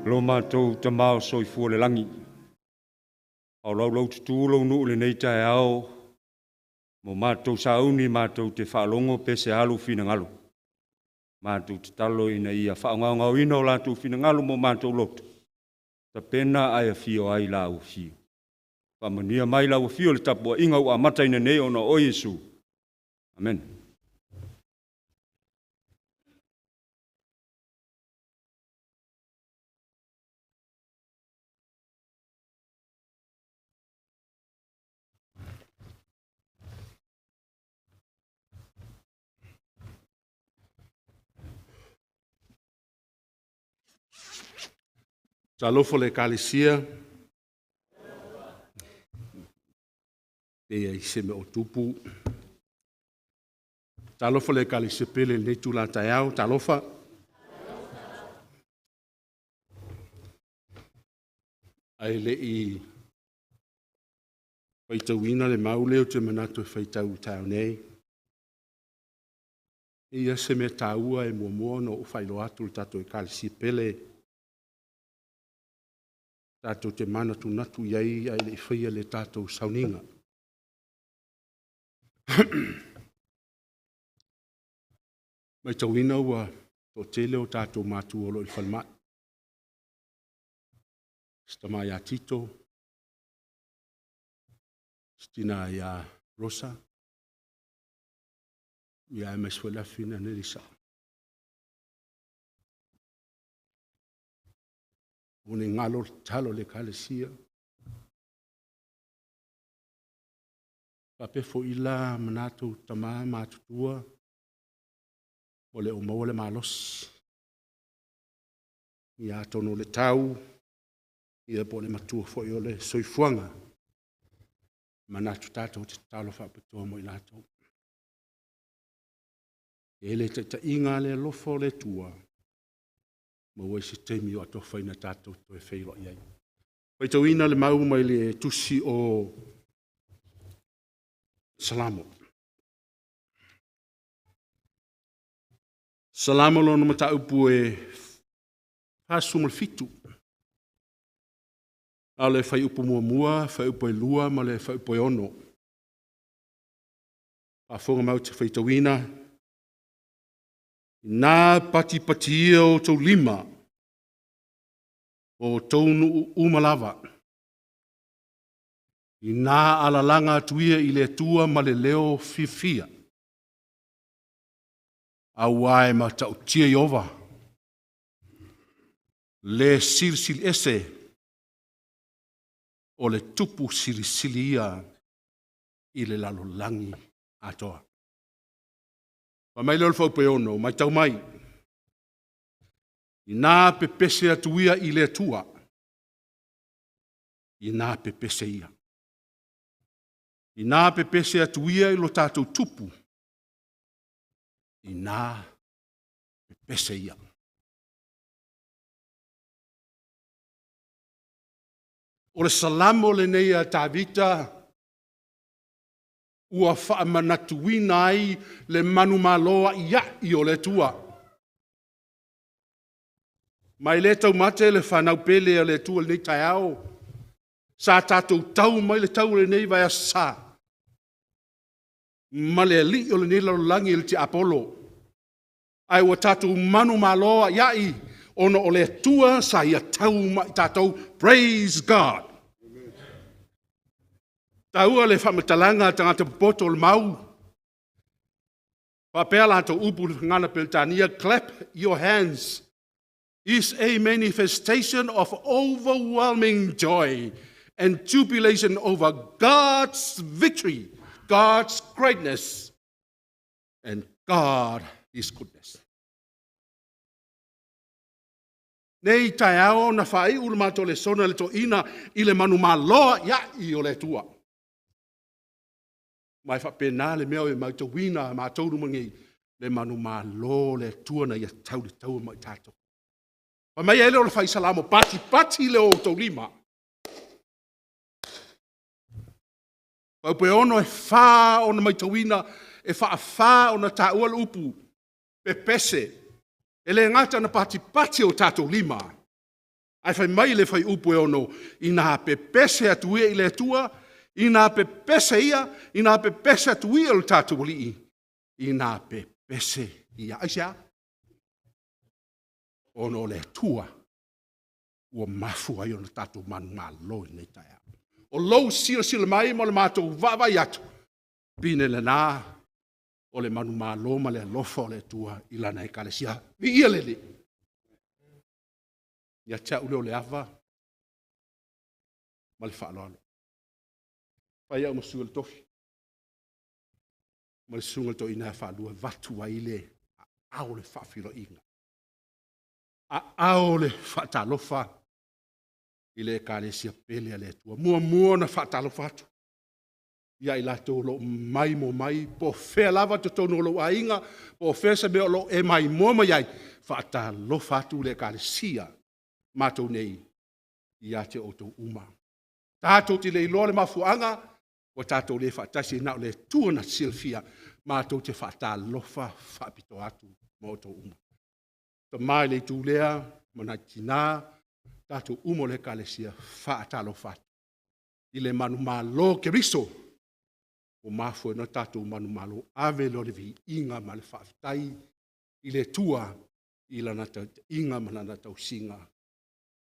lo mātou te mao soifua le langi. Au lau tutulo nu le nei tae ao, mo mātou sauni mātou te whaalongo pese alu fina ngalo. Mātou te talo ina ia whaongau ina o lātou fina ngalo mo mātou lotu. Ta pena ai a fio ai la u fio. Whamania mai la u fio le tapua inga ua mataina nei ona o Yesu. Amen. Talofo le kalesia. E ai se me o tupu. Talofo le kalesia pele le tula taiao. Talofa. Ai le i faitauina le mauleo te manatu e faitau tau nei. Ia se me taua e muamua no ufailo atu le tato e kalesia pele. Tātou te mana tu natu iai ai le whaia le tātou sauninga. Mai tauina ua tō tele o tātou mātu olo i whanmai. Stamai a Tito. Stina ia Rosa. Ia e mai swela fina nerisa. Une ngalo talo le kalesia. Pape fo ila manatu tama matutua. Ole o maole malos. Ia tono le tau. Ia po le matua fo i ole soifuanga. Manatu tato te talo whapatua mo i lato. Ele te inga le lofo le tua. Ma wai se teimi o ato whaina tātou to e whailo iai. Wai tau ina le mau mai le tusi o Salamo. Salamo lo nama tau pu e whāsu mal fitu. A le whai upu mua, whai upu e lua, ma le whai upu e ono. A whonga mau te whai tau ina. Nā pati o tau lima o taunu umalawa. I nā alalanga tuia i le tua ma le leo fifia. A wae ma tau tia iova. Le sirsil ese o le tupu sirisilia i le lalolangi atoa. Pa mai lor fau peono, mai tau mai. I nā pepese atuia i le atua. I nā pepese ia. I nā pepese atuia i lo tātou tupu. I nā pepese ia. O le salamo le nei a Tavita. Ua whaamanatuina ai le manu maloa ia i o le tua. Mai le tau mate le whanau pele a le tua le nei tai ao. Sa tātou tau mai le tau le nei vai a sa. Ma le li o le nei lalulangi le ti Apollo. Ai ua tātou manu maloa ia i ono o le tua sa ia tau mai tātou. Praise God. Taua le whamatalanga tangata poto le mau. Papea lato upu ngana peltania, clap your hands. Is a manifestation of overwhelming joy and jubilation over God's victory, God's greatness, and God His goodness. Nei tai ao na whai ulamato le sona le to ina i le manu maloa ia i o le tua. Mai whapena le mea e mautawina ma tauru mangi le manu malo le tua na ia tau le tau mai tātou. Pa mai ele o le whai salamo pati le o tau lima. Pau pe ono e wha o na mautawina e wha o na tāua le upu pe pese. Ele ngata na pati o tātou lima. Ai fai mai le fai upu e ono, ina pepese atu ia i le atua, ina pepese ia, ina pepese atu ia o le tātou lii, ina pepese ia. Aisia, ono le atua, ua mafu ai ono tātou manu malo i nei taia. O lou sila mai mo le mātou vavai atu, pine le nā, o le manu malo ma le alofa o le atua i lana e kalesia. Vi ia le li. Ia tea ule o le awa, ma le whaaloalo. Pai au masunga le tofi. Ma le sunga le to ina whaalua vatu wa ile a ao le whaafilo inga. A ao le whaatalofa i le kalesia pele a le atua. Mua na whaatalofa atu. Ia i lato lo mai mo mai, po whea lava to tono lo a inga, po whea se meo lo e mai mo mai ai, whaatalofa atu le kalesia. Mātou nei i ate o tau uma. Tātou te le iloa le mafuanga, o tātou le whaatasi nao le tuana silfia, mātou te whaatalofa whaapito atu mo tau uma. Ta mai le tūlea, mana tina, tātou umo le kalesia whaatalofa atu. I le manu malo ke riso, o mafu no tātou manu malo ave lo le vi inga ma le whaafitai, i le tua, i lana tau inga manana tau singa,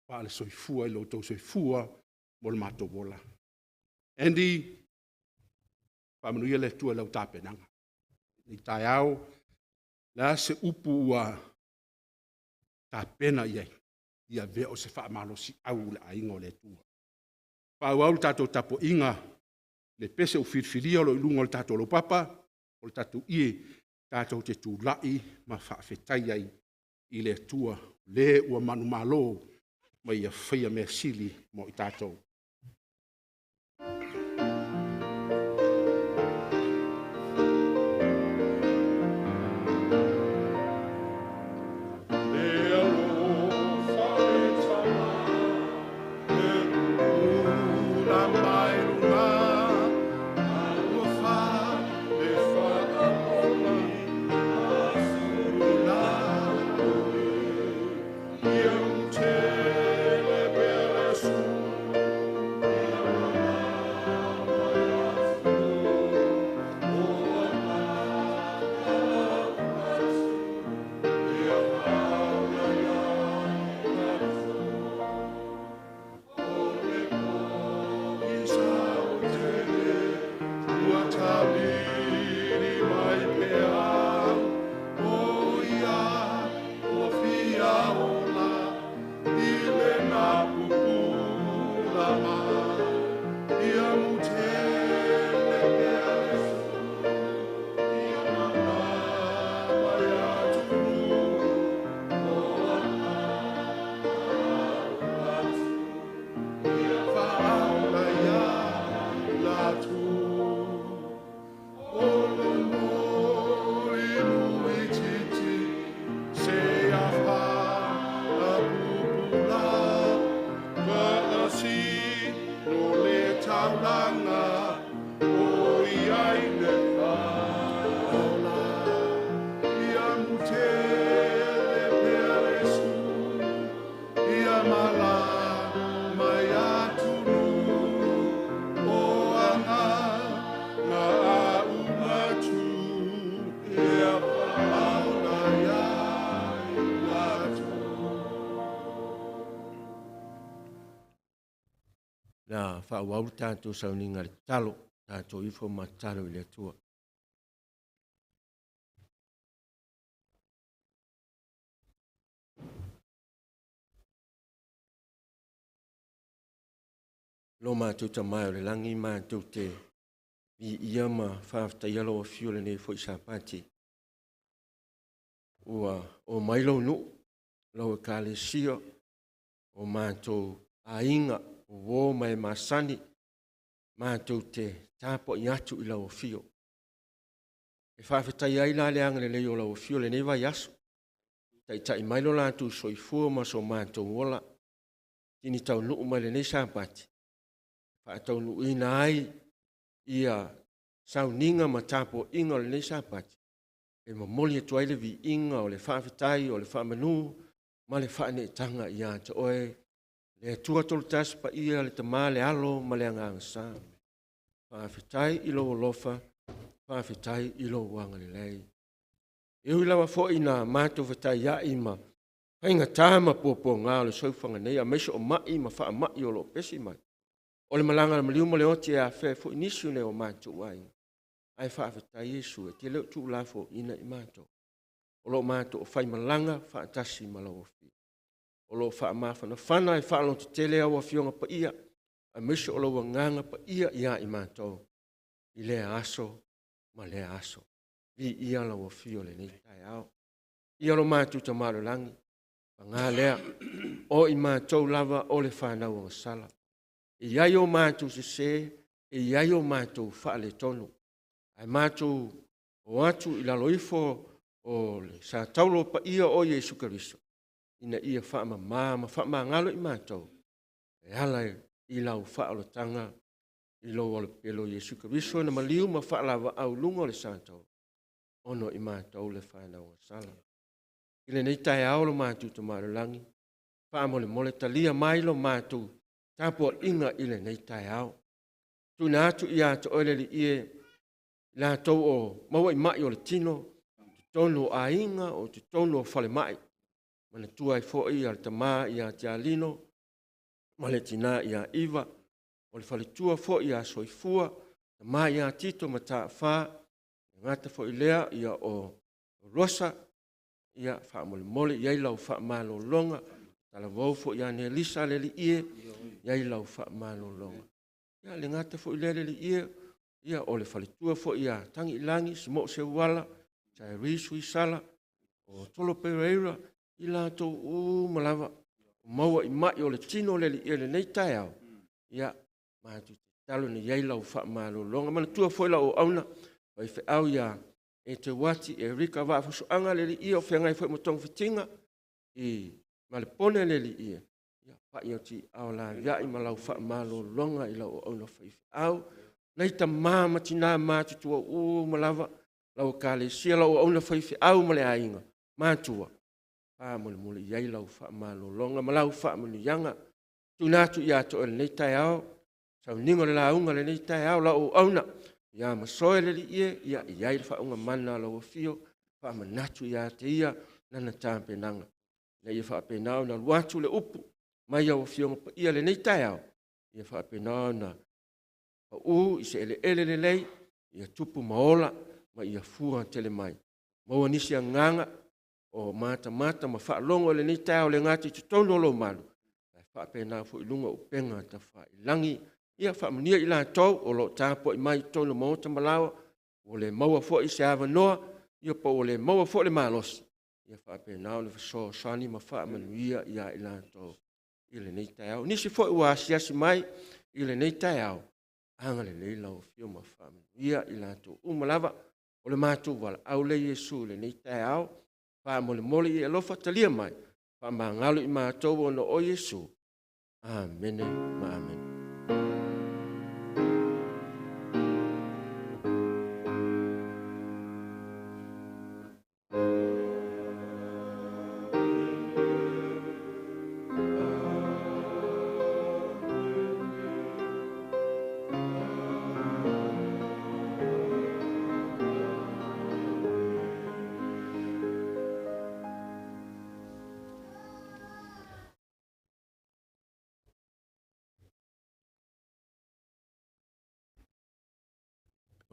pa le soifua i lo tau soifua mo le mātou wola. Andy, pa manuia le tua lau tāpenanga. Ni tai au, la se upu ua tāpena iai, ia veo se whaamalo si au le ainga o le tua. Pa au au tātou tapo inga, le pese u whirwhiria lo ilunga o le tātou lo papa, o le tātou ie, tātou te tū lai ma whaafetai ai i le tua, le ua manu malo, mai ia whaia mea sili mo i tātou. Na whaawau tātou sauninga le talo, tātou ifo mataro i le tua. Lo mātou ta mai o le langi mātou te i ia ma whaafta ialo o fiole nei fo i sāpati. Ua o mailo nu, lau e kāle sio, o mātou a inga, o wō mai masani, mātou te tāpo i atu i lau o fio. E whaafetai ai la leanga le leo lau o fio le nei vai aso. Tai mailo lātou soifua ma so mātou wola, tini tau nuu mai le nei sāpati. Whaatau nuu ina ai ia sauninga ma tāpo inga o le nei sāpati. E mamoli atu ai le vi inga o le whaafetai o le whaamanu, ma le whaane tanga i ata oe Le tua tolu tasi pa ia le tamā le alo ma le agagasā. Faafetai i lou alofa, faafetai i lou agalelei. Iu i lava foʻi na matou fetaiaʻi ma faigatā ma puapuagā o le soifanga nei, a maiso o maʻi ma faamaʻi o loo pesi mai. O le malaga le maliu ma le oti e afe foʻi nisi o nei o matou aiga. Ae faafetai Iesu e tia leu tuula foʻina i matou. O loo matou o fai malaga faatasi ma lauafia. O loo faamafanafana e faaloto tele au afioga paia, a maiso o lou agaga paia iā i matou. I lea aso ma lea aso. Ia lauafia o lenei taeao. Ia lo matou tamalolagi. Pagā lea o i matou lava o le whanau o sala. E iai o matou sese, e iai o matou whaale tonu. Ai matou o atu i laloifo o le sa taulo pa ia o Iesu Keriso. Ina ia whaamamā, whaama ngalo i matou. E ala i lau whaalotanga i lau o le pelo Iesu Keriso na maliu ma whaalava au lunga o le sa taulo. Ono i matou le whanau o sala. I le nei tae ao lo matou tamarolangi. Whaamole mole talia mai lo matou. Tapo inga i le nei tae ao. Tuna atu i ato oile li ie. La tau o maua i mai o le tino. Tonu a inga o te tonu o fale mai. Mana tua i fo i al tamā i a tia lino. Male tina i a iwa. O le fale tua fo i a soifua. Tamā i a tito ma taa wha. Ngata fo i lea i a o rosa. Ia whaamole mole, iai lau whaamalo longa. Tala wau fo ia ne lisa le li ie. Iai lau whaamalo longa. Ia le ngata fo i le li ie. Ia o le whalitua fo ia tangi ilangi, simo se wala. Chai risu i sala. O tolo pereira. I la tau malawa. O maua i mai o le tino le li ie le nei tai au. Ia mahatu talo ni iai lau whaamalo longa. Mana tua fo ila o auna. Wai fe au ia. E te wati e rika wa fusuanga le li ia o whengai fwoi motong fitinga i malepone le li ia. Ia pai o ti au la ia i malau wha malo longa i lau o auna whaifi au. Nei ta mama tina mātutua malawa lau ka le sia lau o auna whaifi au male ainga. Mātua. Pā mole mole iai lau wha malo longa malau wha manu yanga. Tunatu ia to ele nei tai au. Sau ningo le launga le nei tai au lau o auna. Ia masoe le li ie, ia iai le whaunga mana lau fio, wha manatu ia te ia, nana tāpenanga. Na ia wha penao na luatu le upu, mai au fionga pa ia le nei tai au. Ia wha penao na i se ele le lei, ia tupu maola, ma ia fua tele mai. Maua nisi a nganga, o mata ma wha longo le nei tai au le ngati tutono lo malu. Wha penao fu ilunga upenga ta wha ilangi, ia whaamania i la tau o lo tāpo i mai tonu maota malawa o le maua fo i se awa noa ia po o le maua fo le malos ia whaapenao le whaso sani ma whaamanuia ia i la tau i le nei tai au nisi fo i wa asiasi mai i le nei tai au anga le leila o fio ma whaamanuia i la tau umalawa o le mātou wala au le Iesu le nei tai au whaamole mole i alofa talia mai whaamangalo i mātou o no o Iesu Amene ma amen.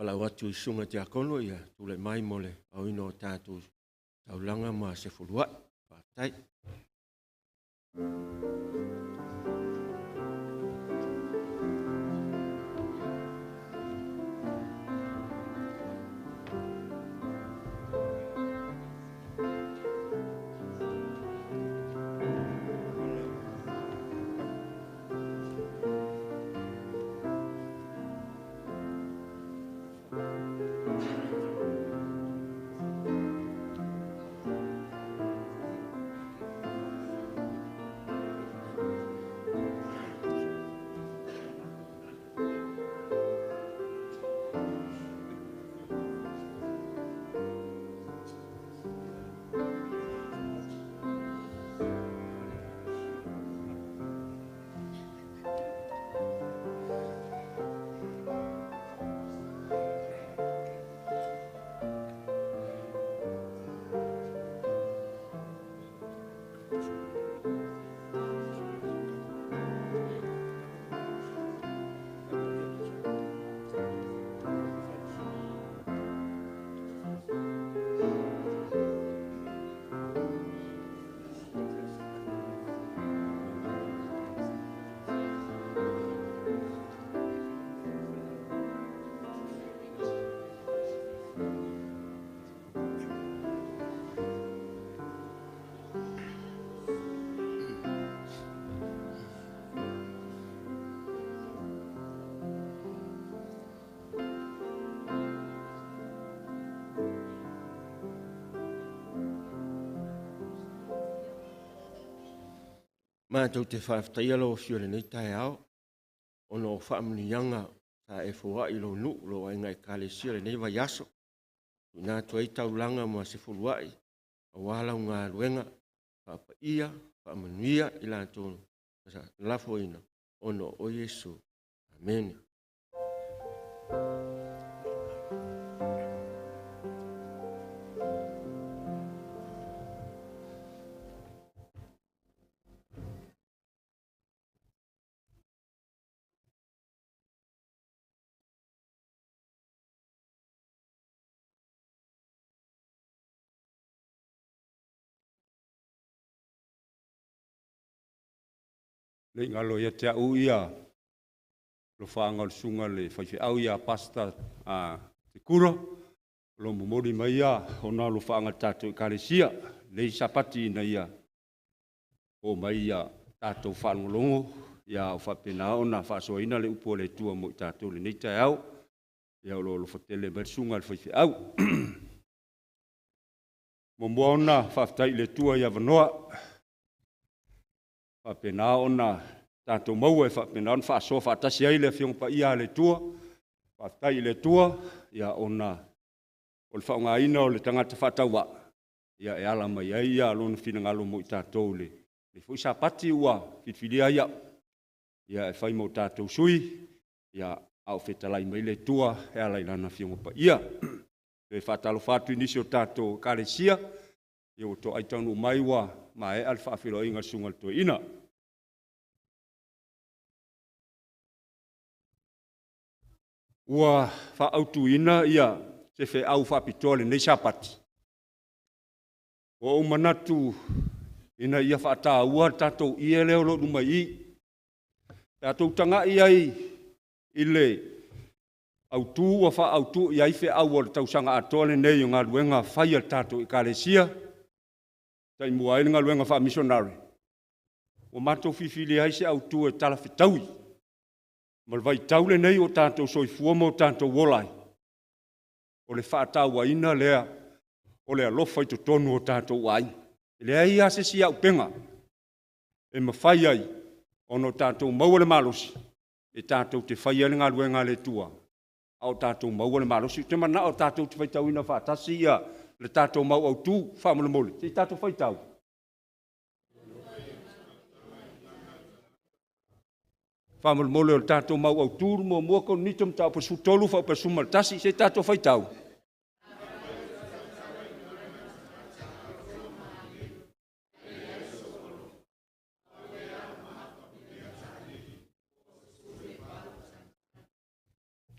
Wala watu i sunga te akono ia tule mai mole au ino tātou taulanga ma se fulua. Whātai. Mātou te whaafatai alo fio le nei tae ao. Ono whaamanianga ta e fua i lo nu lo ai ngai kalesia le nei vai aso. Nā tuai taulanga mua se fuluai. A wala ngā ruenga. Whaapa ia, whaamanuia i lātou. Lafo ina. Ono o Yesu. Amen. Le ngalo ia te au ia, lo whaanga le sunga le whaiwhi au ia pasta te kura, lo momori mai ia, ona lo whaanga tātou i kāresia, le sapati ina ia, o mai ia tātou whaangolongo, ia o whapena ona whaasoa ina le upo le tua mo i tātou le neita au, ia o lo whatele mai sunga le whaiwhi au. Momoa ona whaftai le tua ia vanoa, whapena ona tātou maua e whapena ona whaasoa whaatasi ai le whiong pa ia le tua, whaftai le tua, ia ona o le whaonga ina o le tangata whataua, ia e ala mai ai ia alona whinangalo mo i tātou le fwoi sapati ua whitwhiria ia, ia e whai mo tātou sui, ia au whetalai mai le tua, e ala ilana whiong pa ia, e whatalo whatu inisi o tātou kāresia, ia o to aitanu mai wa ma e al whaafiro inga sungal to ina. Ua whaautu ina ia se whe au whaapitole nei sapati. O manatu ina ia whaata ua tātou ia leo lo numai i. Tātou tanga iai i le autu ua whaautu iai whe au o le tausanga atole nei o ngā luenga whaia tātou i kāresia. Tai mua ai ngā luenga wha missionary. O mātou whiwhili ai se autu e tala whitaui. Malvai taule nei o tātou soifua mo tātou wolai. O le whaatau wa ina lea, o le alofa i to tonu o tātou wai. Lea ia se si au penga. E mawhai ai, ono tātou maua le malosi. E tātou te whai ale ngā luenga le tua. Au tātou maua le malosi. Te mana o tātou te whaitau ina whaatasi ia. Le tātou mau au tū, whamole mole. Te tātou whaitau. Whamole mole o le tātou mau au tūru mo mua kon nitom tau pasu tolu whau pasu maltasi. Se tātou whaitau.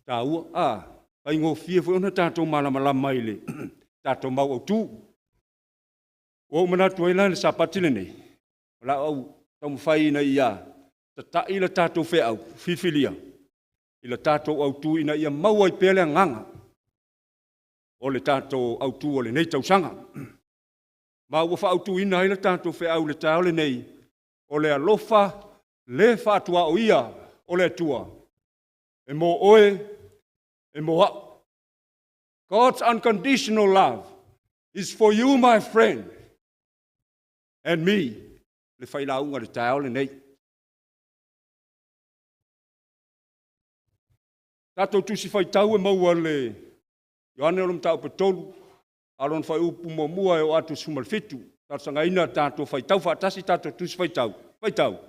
Tāua, ai ngō fia fwe ona tātou malamalama mai le. Tātou mau au tū. O manatu ai le sapatile nei. La au tau mwhai ina ia. Ta ila tātou whe au, whiwhilia. Ila tātou au tū ina ia mau ai pēlea nganga. O le tātou au tū o le nei tausanga. Ma ua wha au tū ina ila tātou whe au le tāole nei. O le alofa, le whātua o ia, o le tua. E mo oe, e mo hau. God's unconditional love is for you, my friend, and me. Le whailaunga le tāole nei. Tātou tusi whaitau e maua le Ioane o tau petolu, alon whai upu mua e o atu sumalfitu. Tātou sanga ina tātou whaitau whaatasi tātou tusi whaitau. Whaitau.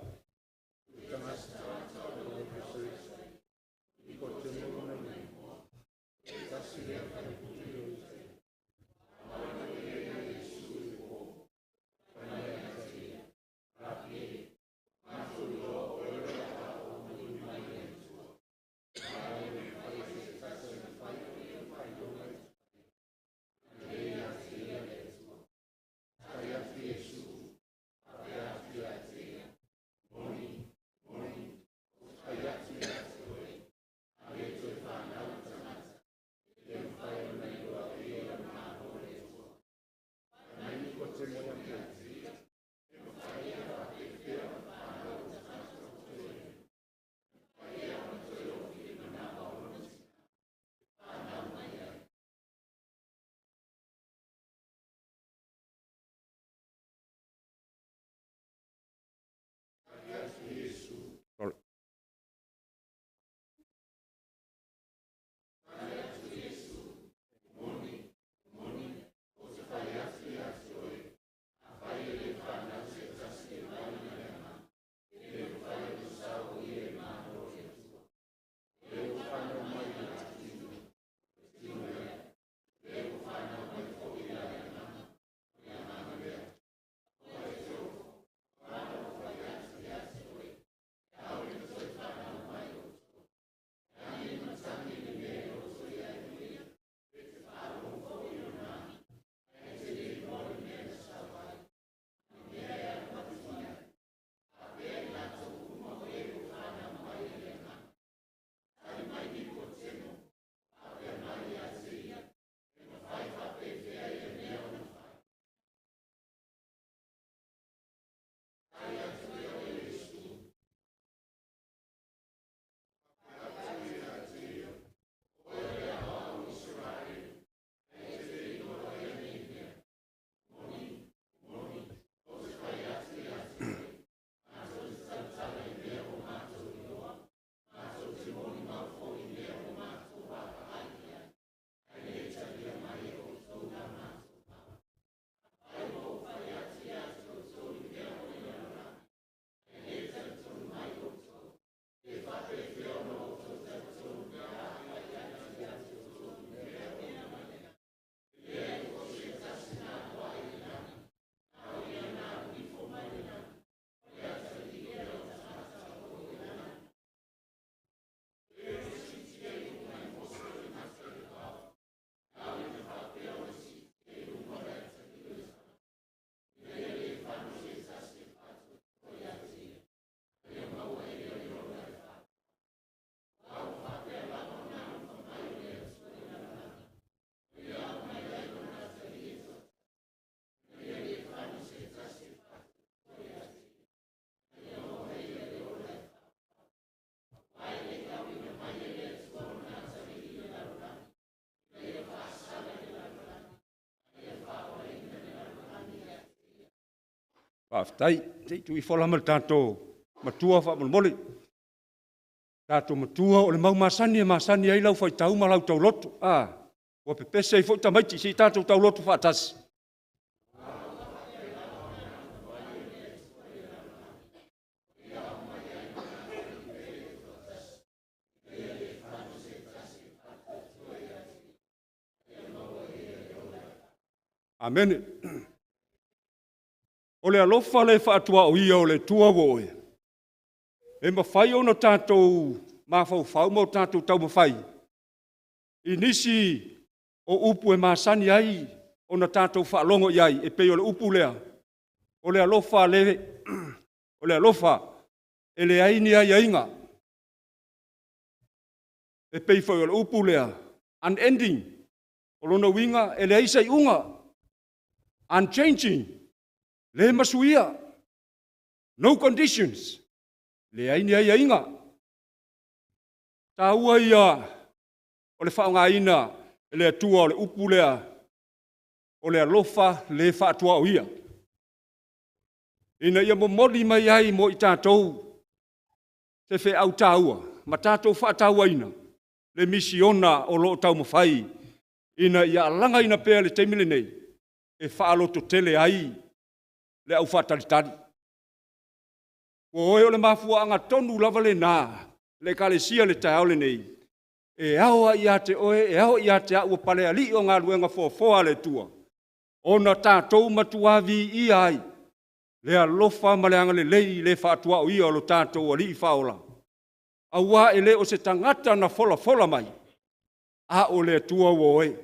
Whaafitai, te tu I whalama le tātou matua whaamole. Tātou matua o le mau masani ai lau whai tau ma lau tau loto. Ua pepese I fo tamaiti si tātou tau loto whaatasi. Amen. O le alofa le whaatua o ia o le tua woe. E mawhai o na tātou mawhau mo tātou tau mawhai. I nisi o upu e masani ai o na tātou whaalongo iai e pei o le upu lea. O le alofa e le aini ai ainga. E pei foi o le upu lea. Unending. O lona winga e le aisai unga. Unchanging. Le masuia. No conditions. Le aini ai ainga. Tā ua ia o le whaonga ina e le atua o le upu lea o le alofa le whaatua o ia. Ina ia mo moli mai ai mo I tātou te whe au tāua. Ma tātou whaataua ina. Le misiona o loo tau mawhai. Ina ia alanga ina pēr le teimile nei. E whaaloto tele ai le au whaataritari. O o le mafua anga tonu lava le nā, le kalesia le tae le nei. E aua ia te oe, e aua ia te au pale ali o ngā luenga foa le tua. O na tātou matuavi I ai, le alofa ma le anga le lei le whaatua o ia o lo tātou ali I whaola. Aua e le o se tangata na fola mai, a o le tua woe.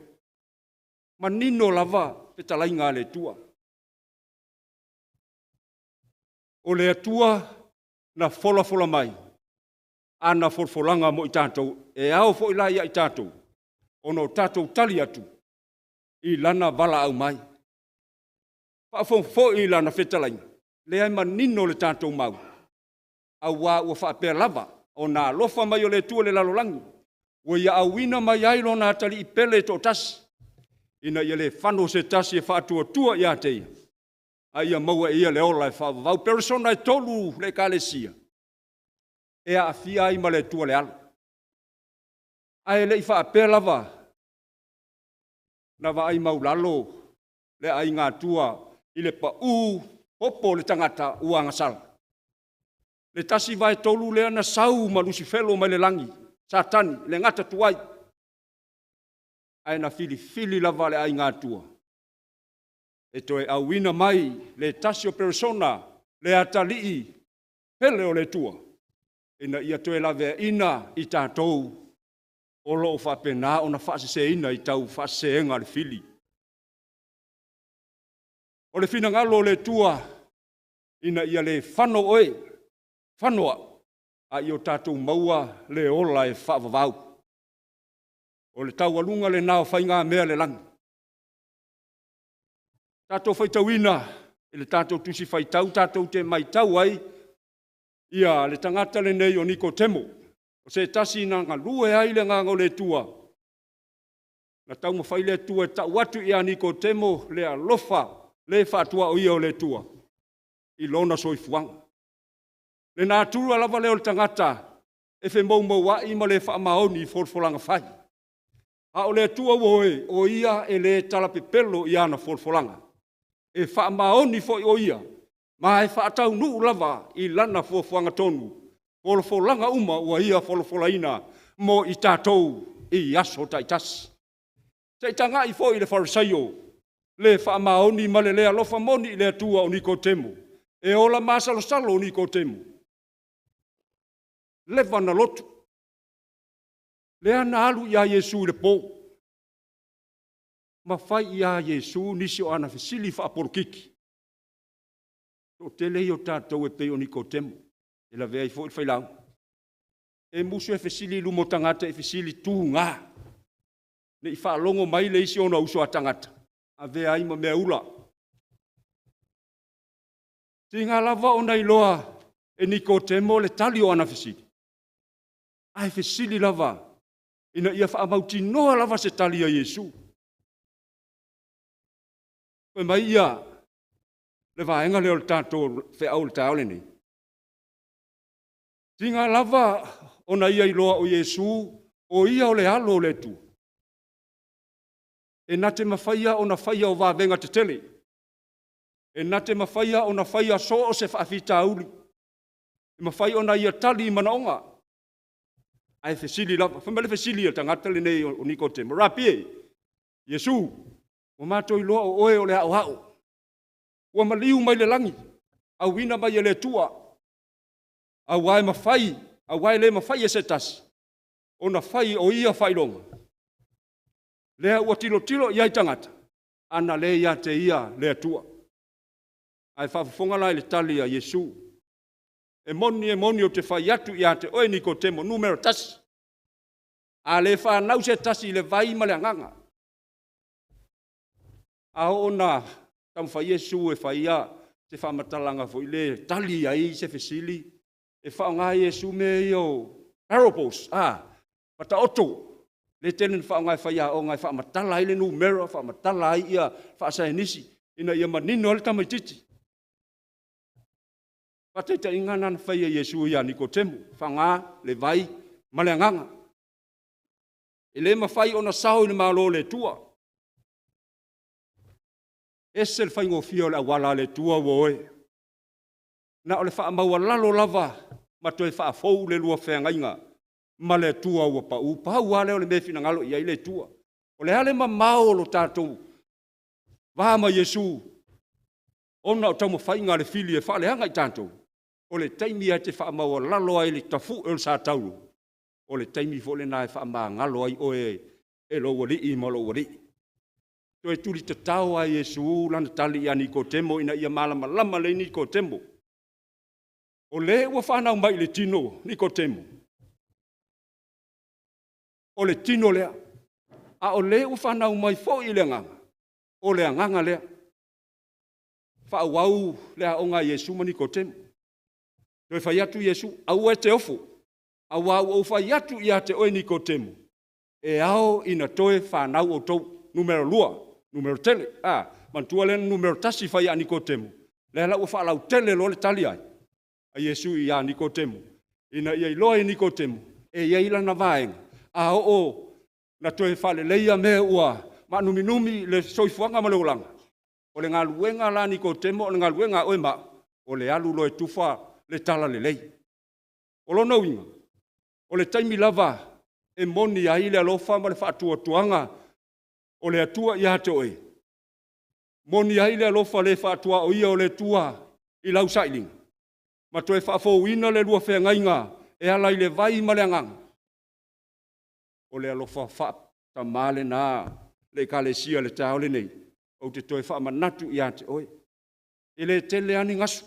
Manino lava, petalainga le tua. O le atua na fola mai. Ana folfolanga mo I tātou. E ao fo ila ia I tātou. Ono tātou tali atu. I lana vala au mai. Whaafong fo I lana whetalainga. Le ai manino le tātou mau. Au wā ua whaapea lava. O nā lofa mai o le tua le lalolangi. Ua ia awina mai ailo nā tali I pele to tasi. Ina ia le whano se tasi e whaatua tua ia teia. A ia maua ia le ola e whaavau. Persona e tolu le kalesia. E a fia ai ma le tua le ala. A e le I whaapea lava. Na wa ai maulalo. Le ai ngā tua. I le pa popo le tangata ua ngasala. Le tasi vai tolu le ana sau ma Lucifelo mai le langi. Satani, le ngata tuai. Ai na fili lava le ai ngā tua. E toe awina mai le tasio persona, le atalii, pele o le tua. Ina ia toe lave ina I tātou. O loo whapena o na whaase ina I tau whaase enga le fili. O le fina ngalo le tua, ina ia le whano oe, whanoa, a I o tātou maua le ola e whaavavau. O le tau alunga le nao whainga mea le langi. Tātou whaitauina, e le tātou tusi whaitau, tātou te maitau ai, ia le tangata le nei o Nikotemo. O se tasi na ngā lue ai le ngā le tua. Na tau mawhai le tua e tau atu ia Nikotemo le alofa, le whaatua o ia o le tua. I lona soifuanga. Le nā tura lava leo le tangata, e whe mau wa I ma le whaamaoni I folfolanga whai. A o le tua woe, o ia e le talapepelo I ana folfolanga. E whaamaoni fo o ia, ma e whaatau nuu lava I lana fuafuanga tonu. Folfolanga uma ua ia folfolaina mo I tātou I aso taitasi. Taitanga I fo I le farisaio, le whaamaoni ma le lea lofa moni I le atua o Nikotemo. E ola masalo o Nikotemo. Leva na lotu. Le ana alu ia Yesu le po. Ma fai ia Yesu nisi o ana fesili fa aporukiki. O tele I o tātou e pei o Nikotemo. E la vea I fo I whailau. E musu e fesili lumo tangata e fesili tū ngā. Ne I whaalongo mai le isi ona uso a tangata. A vea ima mea ula. Tinga lava o nei loa e Nikotemo le tali o ana fesili. Ai fesili lava. Ina ia whaamauti noa lava se tali a Yesu. Koe mai ia, le vaenga le o le tātou wheau le tāole nei. Tinga lava ona ia i loa o Iesu, o ia o le alo le tu. E na te mawhaia o na whaia o vāvenga te tele. E na te mawhaia o na whaia so o se whaafita uli. E mawhaia o na ia tali i manaonga. Ai fesili lava. Whamele fesili a tangata le nei o Nikodemo. Rapi e. Iesu. O mātou i loa o oe o le hao hao. Ua maliu mai le langi. Au wina mai e le tua. Au wae mawhai. Au wae le mawhai e se tasi. O na whai o ia whailonga. Lea ua tilo tilo iai tangata. Ana le ia te ia le atua. Ai whaafonga lai le tali a Iesu. E moni o te whai atu ia te oe Nikodemo numero tasi. A le whanau se tasi le vai ma le anganga. A ona tam whai Iesu e whai ia te whamatalanga fo i le tali ai se fesili. E whaonga Iesu me i o parables. Pata oto. Le tenen whaonga e whai a o ngai whamatala i le numero, whamatala i ia whaasainisi. Ina ia manino le tamaititi. Pateta ingana na whaia Iesu ia Nikodemo, whanga, le vai, ma le anganga. E le mawhai o na sao i le malo le tua. Ese le whaingo fio le awala le tua woe. Na o le wha maua lalo lava, ma toi wha fau le lua whengainga, ma le tua ua pau. Pau ale o le mewhina ngalo ia i le tua. O le hale ma mao lo tātou. Vama Iesu. Ona o tau mawhainga le fili e wha le hanga i tātou. O le taimi ai te wha maua lalo ai le tafu e le sa tauru. O le taimi fo le nai wha maa ngalo ai o e lo wali i ma lo wali. To e turi te tau ai Iesu lana tali ia Nikodemo ina ia malama lama le Nikodemo. O le ua whanau mai le tino Nikodemo. O le tino lea. A o le ua whanau mai fo i le nganga. O le nganga lea. Whaawau lea o ngā Iesu ma Nikodemo. Toi whai atu Iesu, au e te ofo. Au au whai atu ia te oe Nikodemo. E ao ina toe whanau o tau numero lua, numero tele. Mantua le numero tasi whai a Nikodemo. Lea lau whaalau tele lo le tali ai. A Iesu i a Nikodemo. Ina ia i loa Nikodemo. E ia ila na vaenga. A o na toe whale leia me ua. Ma numi le soifuanga ma le ulanga. O le ngā luenga la Nikodemo, o le ngā luenga oe ma. O le alu lo e tufa le tala le lei. O lo nauinga. O le taimi lava e moni a ile alofa ma le whaatua tuanga. O le atua i ate oe. Moni a ile alofa le whaatua o ia o le tua i lau sailinga. Ma toe whaafouina le lua whengainga e ala i le vai ma le anganga. O le alofa whaatamale na le kalesia le taole nei. O te toe whaamanatu i ate oe. E le tele ani ngasu.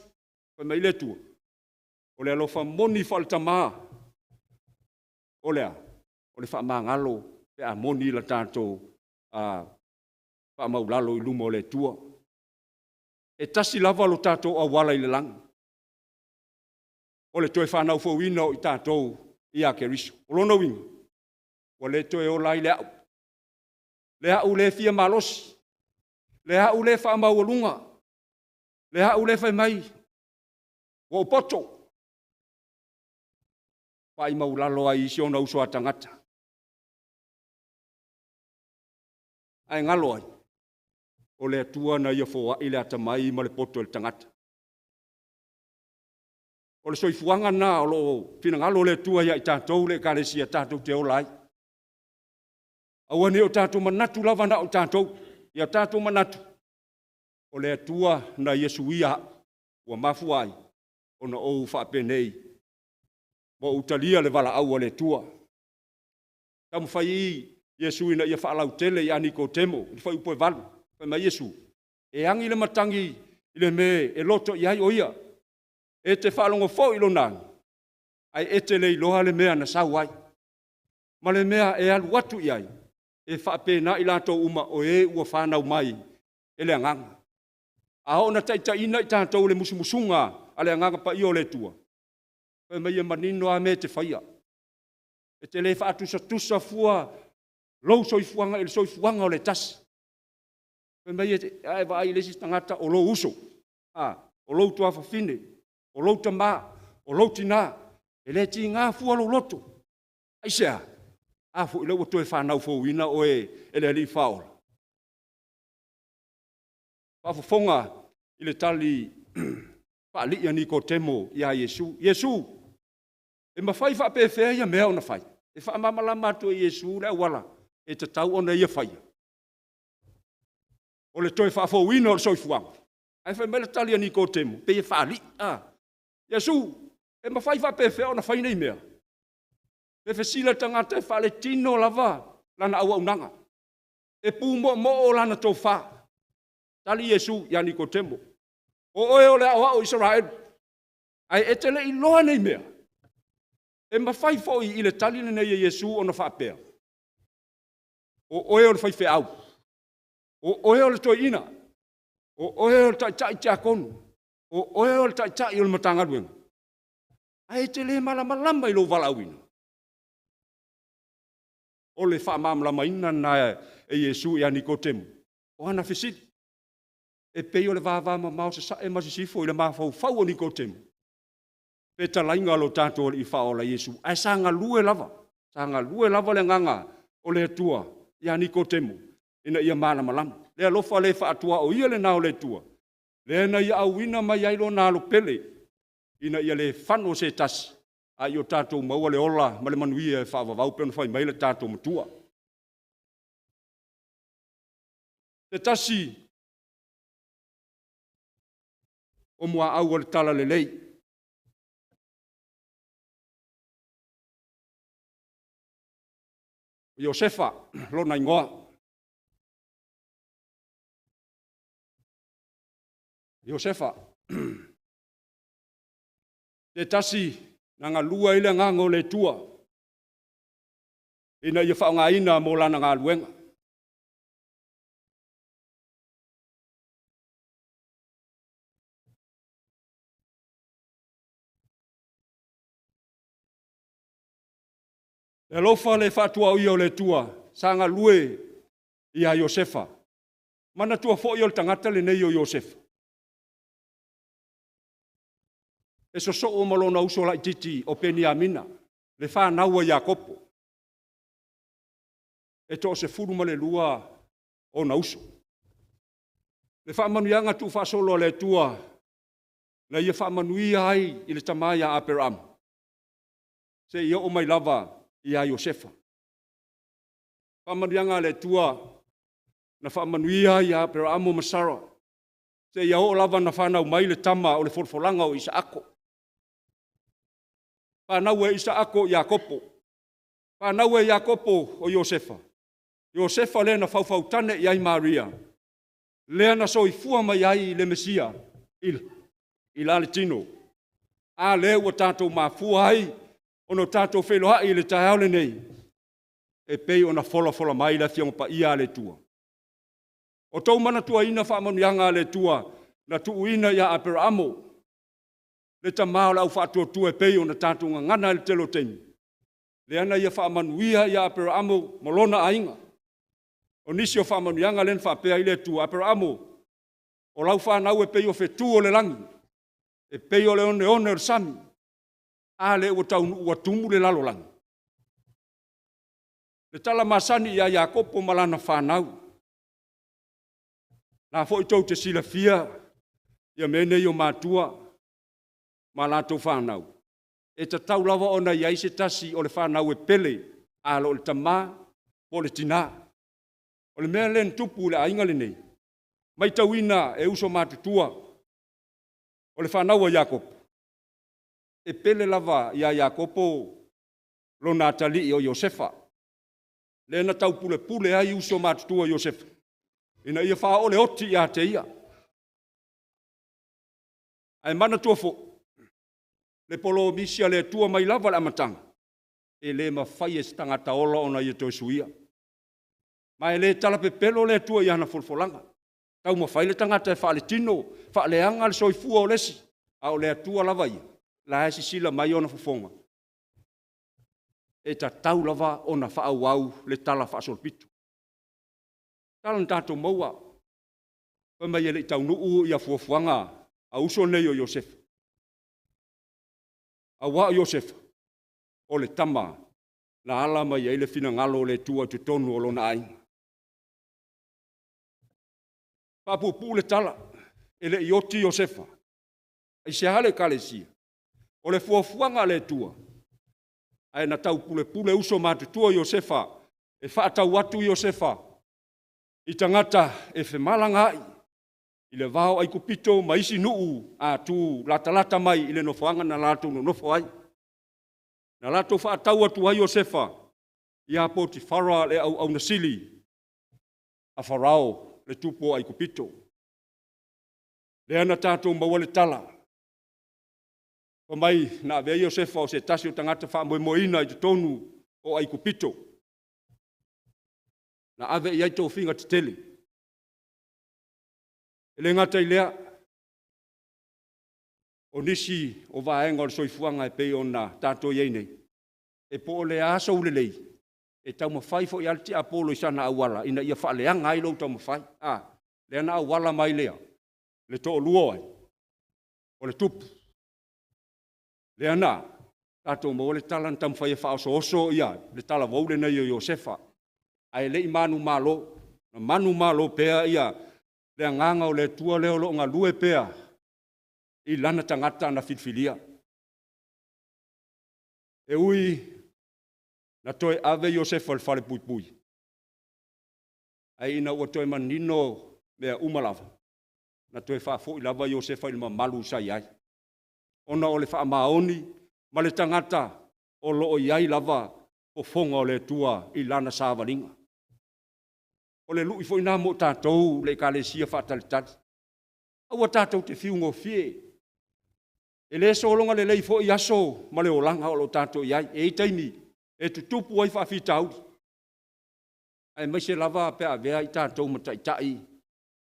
Koe mai le tua. O le alofa moni whaalitama. O lea. O le whaamangalo. Pe a moni la tātou. Whaamaulalo i luma o le tua. E tasi lava lo tātou a wala i le lang. O le toe whanau fōwina i tātou i a keriso. O lona winga. O le toe o lai le au. Le au le fia malosi. Le au le whaamaualunga. Le au le whai mai. O poto. Pai maulalo ai isi ona uso atangata. Ai ngalo ai. O le atua na ia foa i le atamai ma le poto le tangata. O le soifuanga na o lo fina ngalo le atua ia i tātou le kāresia tātou te olai. Awane o tātou manatu lava na o tātou. Ia tātou manatu. O le atua na Iesu ia ua mafu ai. O na ou whaapenei. Mo utalia le wala au o le tua. Tamu whai i Iesu ina ia whaalau tele i a Nikodemo. I whai upo e walu. Whai mai Iesu. E angi le matangi i le me e loto i ai o ia. E te whaalongo fo i lo nang. Ai e te le iloha le mea na sau ai. Ma le mea e alu watu i ai. E whaapena i lato uma o e ua whanau mai. E le anganga. A ho na taita ina i tātou le musumusunga. A le anganga pa i o le tua. Whai mai e manino a me te whaia. E te le whaatusa tusa fua. Lou soifuanga e le soifuanga o le tasi. Whai mai e vai lesi tangata o lo uso. o lou tua fafine, o lou tama, o lou tina, e le ti ngā fua lo loto. Ai sea, fu ile o toe whanau fo ina o e le li whaola. Whafonga i le tali whaali ani ko temo ia Yesu. Yesu, e mawhai whapewhea ia mea ona whai. E whaamamala mato e Yesu le wala, e te tau ona ia whai. O le toe whaafo ina o le soifuanga. Ai whai mele tali ani ko temo, pe e whaali. Yesu, e mawhai whapewhea ona whai nei mea. E whesila tangata e whale tino lava, lana awa unanga. E pū mo o lana tō wha. Tali Yesu, ia Nikodemo. O oe o le awa o Israel. Ai e tele i loa nei mea. E mawhai foi i le tali nei e Yesu o na whapea. O oe o le whai au. O oe o le toi ina. O oe o le tai tia konu. O oe o le tai o le matanga duenga. Ai e tele malama i lo wala wina. O le whaamamlama ina na e Yesu ia Nikodemo. O ana whisiri. E pei o le vāvā mamau se sa e masisifo i le mawhau fau o Nikodemo. Pe talainga lo tātou i whaola Yesu. Ai sanga lue lava. Sanga lue lava le nganga o le tua ia Nikodemo. Ina ia mana malama. Le alofa le whaatua o ia le nao le tua. Le na ia awina mai ailo nalo pele. Ina ia le whano se tasi. Ai o tātou maua le ola ma le manuia e whaavavau pe ona whai mai le tātou matua. Te tasi o mua au o le tala le lei. Iosefa, lona ingoa. Iosefa. Te tasi nanga lua ile ngango le tua. Ina ia whaonga ina mo lana ngā luenga. E lofa le whatua o ia o le tua, sanga lue i a Iosefa. Mana tua fo i o le tangata le nei o Iosefa. E so o malona uso la titi o Peniamina, le whanau a Iakopo. E to se furu ma le lua o na uso. Le whamanuianga tu whasolo le tua, na ia whamanuia ai i le tamaya a Abraham. Se ia o mai lava i a Iosefa. Whamanianga le tua na whamanuia i a Abraham o Masara. Se ia o lava na whanau mai le tama o le forfolanga o Isaako. Whanau e Isaako Iakopo. Whanau e Iakopo o Iosefa. Iosefa le na whauwhautane i ai Maria. Le na soifua mai ai le Mesia. I la le tino. A le ua tātou mafua ai. Ono tātou wheloha i le taeaole nei. E pei ona fola mai la fionga pa ia le tua. O tau mana tua ina whaamanuianga le tua. Na tuu ina ia Abrahamo. Le tamao lau whaatua tua e pei ona tātou ngana le telo temi. Le ana ia whaamanuia ia Abrahamo molona ainga. O nisi o whaamanuianga len whaapea i le tua. Abrahamo o lau whanau e pei o whetu o le langi. E pei o le one o sami. A le ua ua tumu le lalo langi. Le tala masani ia Iakopo malana whanau. Nā fo i tau te sila fia. Ia mene i o mātua. Malato whanau. E ta tau lawa o na iai se tasi o le whanau e pele. A lo le tamā, o le tina. O le mea len tupu le ainga le nei. Mai tau ina e uso mātutua. O le whanau a Iakopo. E pele lava ia Iakopo lo natali o Iosefa. Le na tau pule ai uso mātutua Iosefa. Ina ia wha o le oti ia te ia. Ai mana tua fo. Le polo misia le tua mai lava le amatanga. E le mawhai e stangata ola ona ia toi suia. Mai le tala pe pelo le tua ia na folfolanga. Tau mawhai le tangata e wha le tino. Wha le anga le soifua o lesi. A o le tua lava ia. La esi sila mai ona fofonga. E ta tau lava ona wha au le tala wha solpitu. Tala na tātou maua. Pa mai ele i tau nuu ia fuafuanga a uso nei o Iosefa. A wa o Iosefa, o le tama, na ala mai ai le fina ngalo o le tua tu tonu o lona ainga. Papupu le tala, ele ioti Iosefa, ai se hale kalesia, o le fuafuanga le tua, ai na tau pule uso matutua Iosefa, e whaatau watu Iosefa, i tangata e whemalanga ai, i le vao ai kupito maisi nuu a tu lata mai i le nofoanga na lato no nofo ai. Na lato whaatau atu ai Iosefa, i a Potifara le au nasili, a Farao le tupo ai kupito. Le ana tātou maua le tala. O mai na vea Iosefa o se tasi o tangata wha moina i te tonu o ai kupito. Na ave i aito whinga te tele. E le ngata i lea, o nisi o vaenga o le soifuanga e pei o na tātou iei nei. E po o le asa ule lei. E tau mawhai fo i alti apolo i sana awala. Ina ia wha leanga ai lau tau mawhai. Le ana awala mai lea. Le to luo ai. O le tupu. Le ana, tātou mo le tala na tamu whai e wha oso ia. Le tala waule nei o Iosefa. Ai le i manu malo. Na manu malo pea ia. Le nganga o le tua leo lo ngā lue pea. I lana tangata na filfilia. E ui, na toe ave Iosefa le whare pui. Ai ina ua toe manino mea umalava. Na toe whaafo i lava Iosefa i malu sai ai. Ona o le wha maoni, ma le tangata o loo iai lava o fonga o le tua i lana sāwaringa. O le lui fo ina mo tātou le kalesia whaatalitati. Aua tātou te whiungo fie. E le solonga le lei fo i aso ma le olanga o lo tātou iai. E itaimi, e tutupu ai whaafitau. Ai mai se lava pe a vea i tātou mataitai.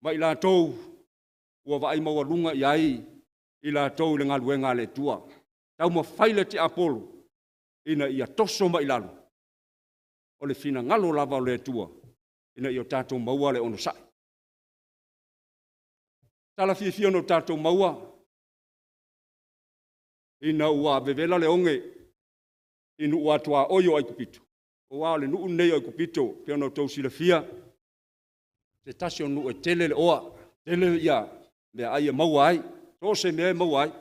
Ma i lātou ua vai maua lunga iai i lātou le ngaluenga le tua. Tau ma whaile te Apolo ina ia toso ma i lalu. O le fina ngalo lava o le tua. Ina i o tātou maua le ono sai. Tala fia no tātou maua. Ina ua vevela le onge. Inu ua tua oio ai kupito. O wao le nuu nei ai kupito. Pea no tau sila fia. Se tasi o nuu e tele le oa. Tele ia. Mea ai e maua ai. Tose mea e maua ai.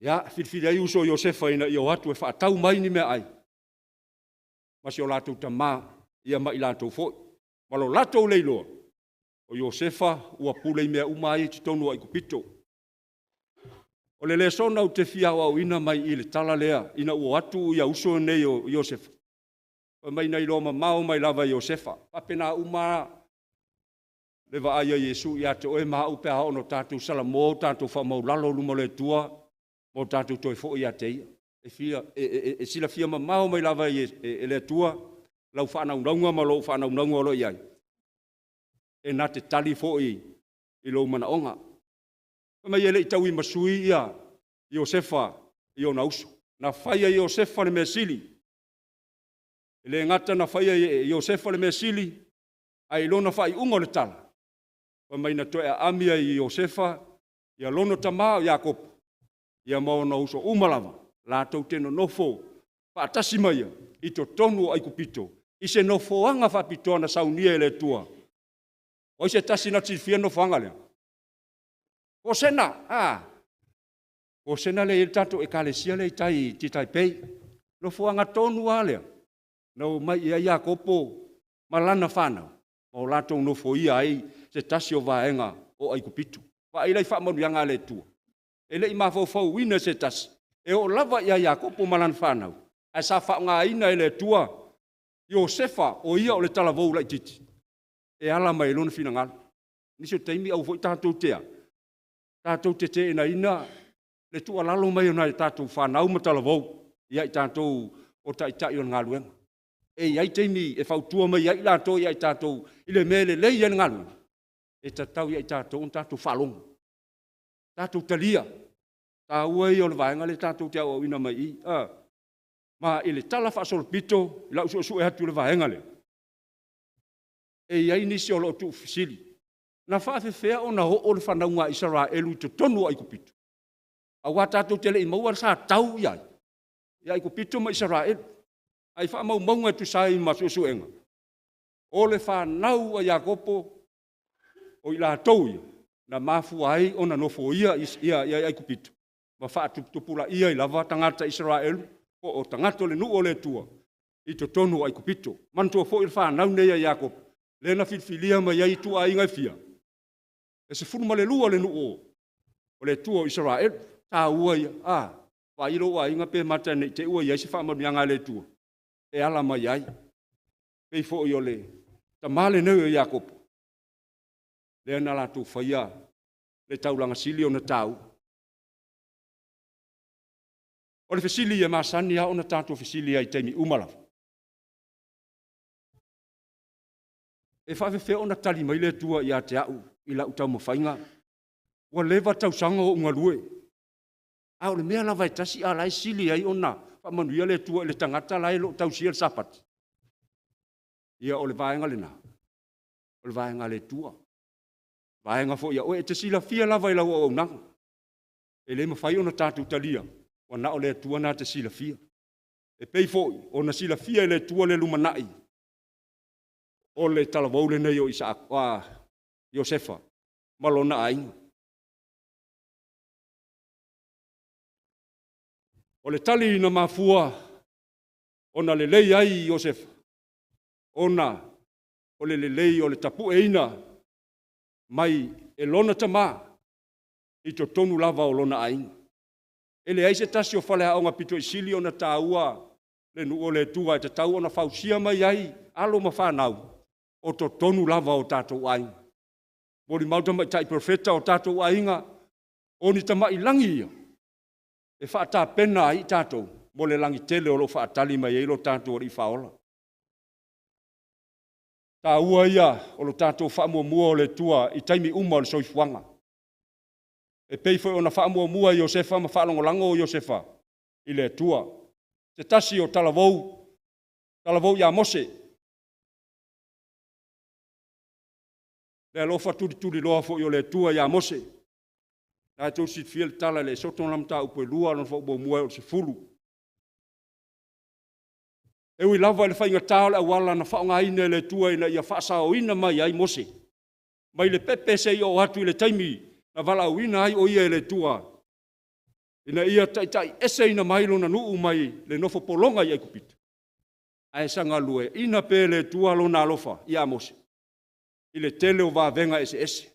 Ia, filfili ai uso Iosefa ina i o atu e whaatau mai ni mea ai. Masi o lātou tamaa. Ia mai lātou foi. Malo lātou leiloa. O Iosefa ua pulei mea umai te tonu ai kupito. O le sona u te fia au ina mai i le tala lea. Ina ua atu ia uso nei o Iosefa. O mai nei loma mao mai lava Iosefa. Papena uma le va aia Yesu ia te oe maha upe hao no tātou salamo, tātou wha maulalo lumo le tua, mo tātou toi fo ia te ia. E sila fia mao mai lava e le tua, lau whanaungaunga ma lo whanaungaunga o lo iai. E nā te tali fo i lo mana onga. Mai ele i tau i masui ia Iosefa i o nauso. Na whaia Iosefa le mesili. Ele ngata na whaia Iosefa le mesili, ai lona whai ungo le tala. Mai na toe a amia i Iosefa, ia lono tamā o Iakopo. Ia mao nauso umalava, lātou teno nofo, whaatasi maia, i to tonu ai kupito. I se nofoanga whapitoa na saunia ele tua. O se tasi na tifia nofoanga lea. O sena, o sena le il tato e kalesia le tai titai pei. Nofoanga tonu a lea. Nau mai ia Iakopo malana whanau. O lātou nofo ia ai se tasi o vaenga o ai kupito. Wa ilai whamanuanga le tua. E le i mawhau wina se tasi. E o lava ia Iakopo malana whanau. Ai sa whaunga ina ele tua. Iosefa o ia o le tala vau lai titi. E ala mai lona fina ngala. Nisi o teimi au fo i tātou tea. Tātou te te ina le tua lalo mai o nai tātou whanau ma tala vau. Ia i tātou o taitai o ngaluenga. E iai teimi e whautua mai iai lātou iai tātou i le mele lei iai ngaluenga. E tatau iai tātou on tātou whalonga. Tātou talia. Tā ua i o le vaenga le tātou te au ina mai i. Ma i le tala whaasolo pito, i lau su e hatu le vaenga le. E iai nisi o lo tu fisili. na whaafewhea o na o le whanaunga Israelu te tonu ai kupitu. A wā tātou tele i maua sa tau iai. Iai kupitu ma Israelu. Ai wha mau maunga tu sai ma susuenga. O le whanau a Iakopo o i la tau ia. Na mafu ai o na nofo ia ai kupitu. Ma wha tupula ia i lava tangata Israelu. O tangata le nu o le tua. I to tonu ai kupitu. Mantua fo i le whanau nei a Iakopo. Lena filfilia ma iai tua ingai fia. E se funu ma le lua le nu o le tua o Israelu. Tā ua ia, whairo wa inga pe mata nei te ua iai se whamamianga le tua. E ala mai ai. Pei fo i o le, ta male neu e Iakopo. Lea na la tu whaia, le taulanga sili o na tau. O le fesili e masani a o na tātua fesili ai teimi umalafa. E whawewhe o na tali mai le tua i a te au, i la utau mawhainga. Ua lewa tau sanga o unga lue. Au le mea lava e tasi a lai sili ai ona whamanuia le tua le tangata lai lo tau sia le sapati. Ia o le vaenga le na. O le vaenga le tua. Vaenga fo ia o e te sila fia lava i lau au nanga. E le mawhai ona tātou talia. O na o le tua na te sila fia. E pei fo o na sila fia le tua le lumanai. O le talavau le nei o Isaac. Josefa. Malona ainga. O le tali na mafua, ona le lei ai Iosef, ona o le lei o le tapu eina, mai e lona tama, i to tonu lava o lona ainga. E le aise tasi o whale haonga pito i sili ona tāua, le nu o le tua e te tau ona whausia mai ai, alo ma whanau, o to tonu lava o tātou ainga. Mori mauta mai tai profeta o tātou ainga, o ni tama i langi ia. E whaata pena ai tātou, mo le langi tele o lo whaatali mai eilo tātou o i whaola. Tā ua ia o lo tātou whaamua mua o le tua i taimi uma o le soifuanga. E peifo o na whaamua mua i Josefa ma whaalongolango o Josefa i le tua. Te tasi o talavou ia Mose. Le alofa turi loa fo i o le tua ia Mose. Ai tau si fiel tala le soto lam ta upo lua no fo bo mua o se fulu. E ui lava le fainga tau le awala na whaonga ine le tua ina ia whaasa o ina mai ai Mose. Mai le pepe se i o hatu i le taimi na wala o ina ai o ia le tua. Ina ia tai ese ina mai lo na nuu mai le nofo polonga i ai kupita. Ai sanga lue ina pe le tua lo na alofa ia Mose. I le tele o va venga ese.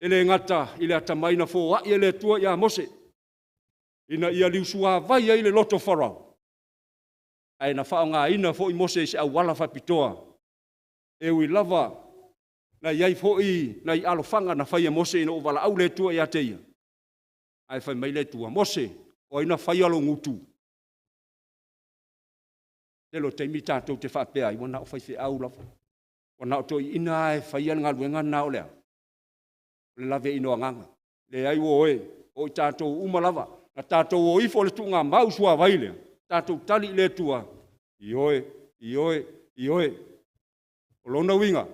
Ele ngata ile atamaina fo wa ile tua ia Mose. Ina ia liusua vai ile loto farao. Ai na faonga ina fo i Mose se awala fa pitoa. E wi lava na iai fo i na i alofanga na fai Mose ina wala au le tua ia teia. Ai fai mai le tua Mose o ina fai alo ngutu. Telo te mita to te fa pe ai wana o fai fe au lava. Wana to ina ai fai nga luenga na olea. Le lave ino nganga. Le ai o tātou umalava. Na tātou o ifo le tunga mausua vaile. Tātou tali le tua. Ioe. O lona winga.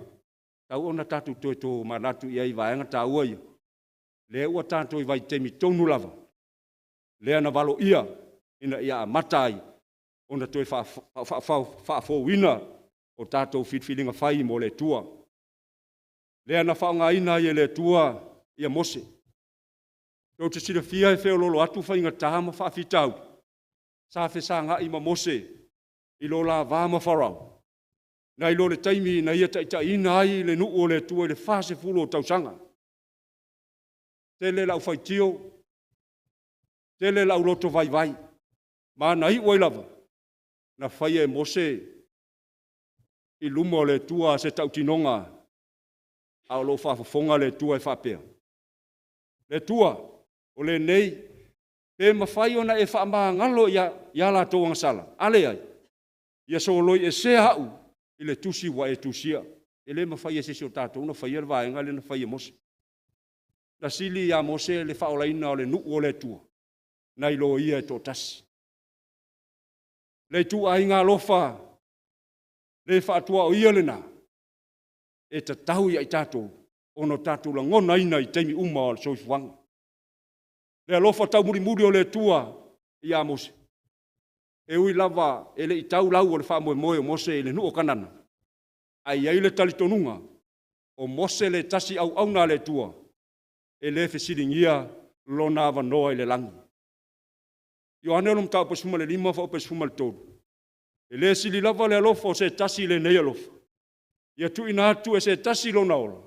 Tau ona tātou toi tō manatu iai vaenga tā ua ia. Le ua tātou i vai temi tonu lava. Le ana valo ia. Ina ia matai. Ona toi whaafo wina. O tātou fitfilinga whai mo le tua. Lea na whaonga ina i le tua i a Mose. Tau te sira fia e wheo lolo atu whainga tahama whaafitau. Sa whesanga i ma Mose i lola vāma wharau. Na i lo le taimi na ia ta ina ai le nuu o le tua i le whase fulo o tausanga. Tele lau whaitio. Tele lau loto vai. Ma na i oi lava. Na whai e Mose i lumo le tua se tautinonga. Au lo whaafonga le tua e whapea. Le tua, o le nei, pe mawhai ona e whaama ngalo ia la tōanga sala. Ale ai, ia so loi e se hau, i le tusi wa e tusia. E le mawhai e se o tātou, na whai erwa e ngale na whai e Mose. Na sili ia Mose le whaolaina o le nuu o le tua. Nai lo ia e tō tasi. Le tu ai ngā lofa, le whaatua o ia le nā. e ta tau ia i tātou, ono tātou la ngona ina i teimi uma o le soifuanga. Le alofa tau muri o le tua i a Mose. E ui lava e le i tau lau o le wha moe o Mose e le nuo kanana. Ai ai le talitonunga o Mose le tasi au auna le tua e le fesiringia lona avanoa i le langi. Ioane olum tau pasuma le 5 fa o pasuma le 3. E le sili lava le alofa o se tasi le nei alofa. Ia tu ina atu e se tasi lona ola.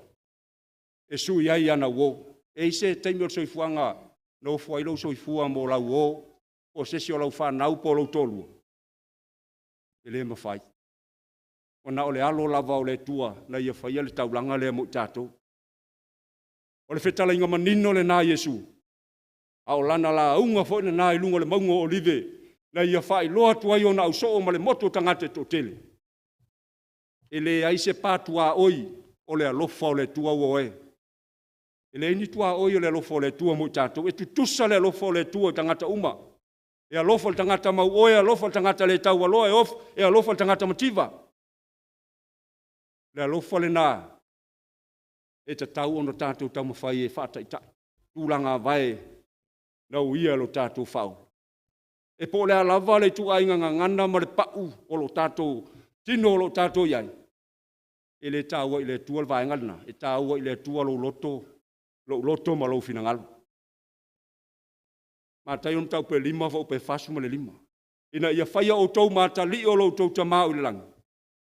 E sui ai ana uo. E se teimi o soifuanga no fuailo soifua mo lau o. O sesi o lau whanau po lau tolua. E le mawhai. O na o le alo lava o le tua na ia whaia le taulanga le mo tātou. O le whetala inga manino le nā Yesu. A o lana la unga fo ina nā ilunga le maunga o live. Na ia whai loa tuai o na au soo ma le moto tangate to tele. E le aise pātua oi o le alofa o le tua o e. E le ini tua oi o le alofa o le tua mo tātou. E tutusa le alofa o le tua tangata uma. E alofa le tangata mau oe, alofa le tangata le tau aloa e of, e alofa le tangata mativa. Le alofa le nā. E ta tau ono tātou tau mawhai e whata i ta. Tūlanga vai na uia lo tātou whau. E po le alava le tu ainga ngana ma le pau o lo tātou, tino o lo tātou iai. E le tāua i le tua le vaengalina, e tāua i le tua lo loto ma lo finangalo. Ma tai on tau pe 5 fa o pe fasu ma le 5. Ina ia whaia o tau mata li o lo tau tamau i le langi.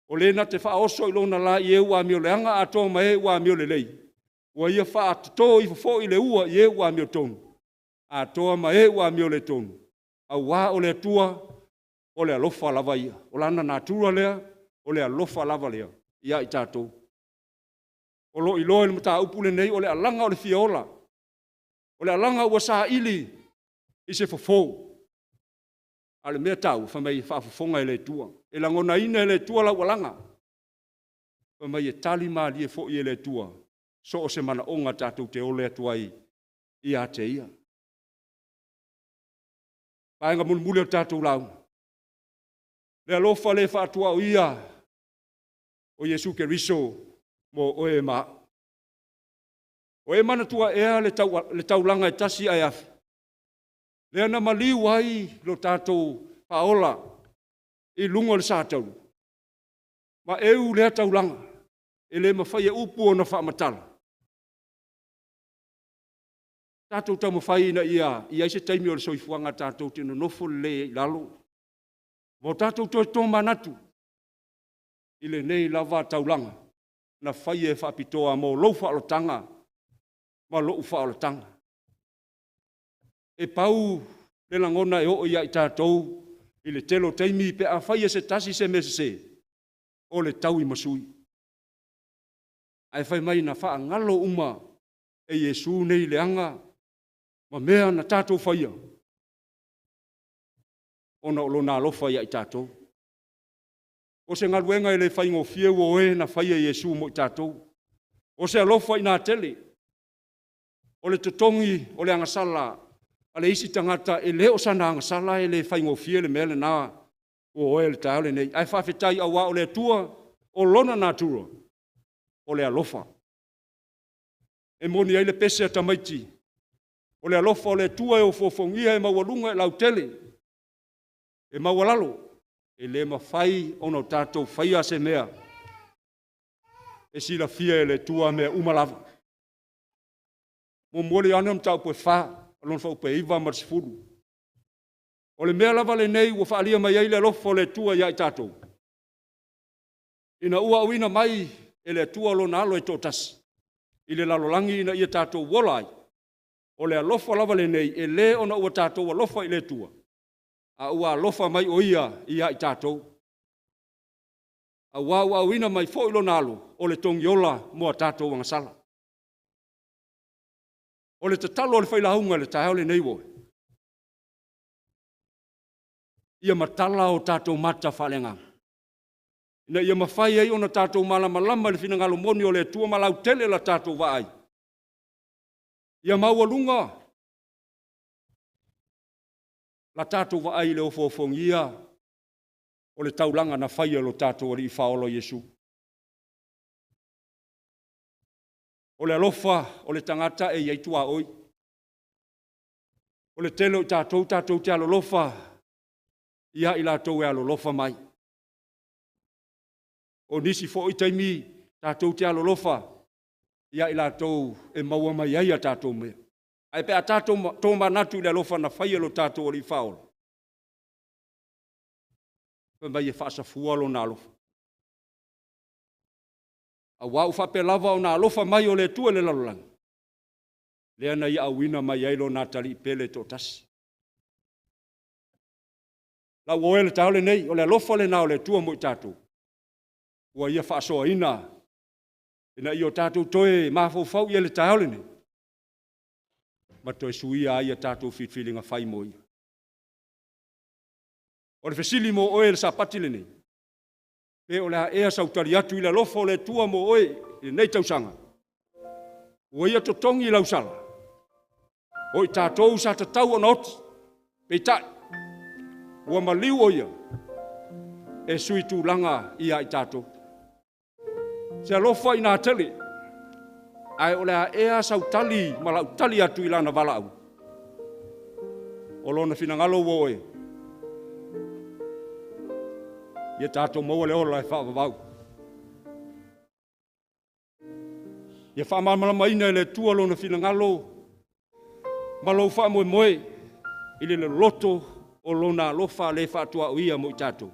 O le na te wha oso i lona la i e ua mio le anga a tō ma e ua mio le lei. Ua ia wha ato i fo i le ua i e ua mio tonu. A toa ma e ua mio le tonu. A wā o le tua o le alofa lava ia. O lana nā tura lea o le alofa lava lea. Ia i tātou. O lo i loe le mata upule nei o le alanga o le fiola. O le alanga ua sa ili i se fofou. Ale mea tau, whamai whaafofonga e le tua. E langona ina e le tua lau alanga. Whamai e tali maali e fo i e le tua. So o se mana onga tātou te ole atua i a te ia. Paenga mulmule o tātou lau. Le alofa le whaatua o ia. O Yesu Keriso mo o e maa. O e mana tua ea le taulanga e tasi ai afi. Lea na maliu ai lo tātou paola i lungo le sātau. Ma eu lea taulanga e le mawhai e upu o na whaamatala. Tātou tau mawhai na ia se taimi o le soifuanga tātou tino nofo le i lalo. Mo tātou toi tō manatu i le nei lava taulanga na whai e whaapitoa mo lou whaalotanga ma lou whaalotanga. E pau le langona e o ia i tātou i le telo teimi pe a whaia se tasi se mese o le tau i masui. Ai whai mai na wha ngalo uma e Yesu nei le anga ma mea na tātou whaia. Ona olo nā lofa ia i tātou. O se ngaluenga e le whaingo fieu o e na whaia Yesu mo i tātou. O se alofa i nā tele. O le totongi o le angasala ale isi tangata e leo sana anga sala e le whaingo fie le mele na o oe le taole nei. Ai whawhetai awa o le tua o lona natura o le alofa. E moni ai le pese a tamaiti. O le alofa o le tua e o fofongia e mawalunga e lautele. E mawalalo. E le mawhai ono tātou whaia se mea. E sila fia e le tua mea umalava. Mo mole anam tau poe wha. Alon fa upe iwa marsifuru. O le mea lava le nei ua whaalia mai ai le alofa o le tua ia i tātou. Ina ua uina mai e le tua lo nalo e tōtasi. I le lalolangi ina ia tātou wolai. O le alofa lava le nei e le ona ua tātou alofa i le tua. A ua alofa mai o ia i tātou. A ua uina mai fo ilo nalo o le tongiola moa tātou wangasala. O le tatalo o le whailaunga le tae o le neiwo. Ia matala o tātou mata whalenga. Ina ia mawhai ei ona tātou malama le finangalo moni o le tua malau tele la tātou waai. Ia maualunga. La tātou waai le ofofongia o le taulanga na whaia lo tātou o le i whaolo Yesu. O le alofa, o le tangata e iai tua oi. O le telo tātou te alolofa, ia i lātou e alolofa mai. O nisi fo i taimi tātou te alolofa, ia i lātou e maua mai ai a tātou mea. Ai pe a tātou tō manatu i le alofa na whaia lo tātou o li whaola. Pe mai e whaasa fualo na alofa. A wau whape lava o na alofa mai o le tua le lalolanga. Lea na ia awina mai ailo nā tali i pele tō tasi. La ua le taole nei, o le alofa le na o le tua mo i tātou. Ua ia whaasoa ina. Ina i o tātou toe mafau ia le taole nei. Ma toe suia ai a tātou fitfilinga whai mo ia. O le fesili mo oe le sapati le nei. Pe o le a ea sautari atu i le alofa o le tua mo oe i nei tausanga. Ua ia totongi i lausala. O i tātou sa tatau ana oti. Pe tai. Ua maliu o ia. E sui tūlanga ia i tātou. Se alofa i nā tele. Ai o le a ea sautali malau tali atu i lana wala au. O lona finangalo wo oe. Ia tātou maua le ola e whaavavau. Ia whaamamala ina e le tua lona finangalo. Malau wha moe moe. Ile le loto o lona alofa le whaatua o ia mo i tātou.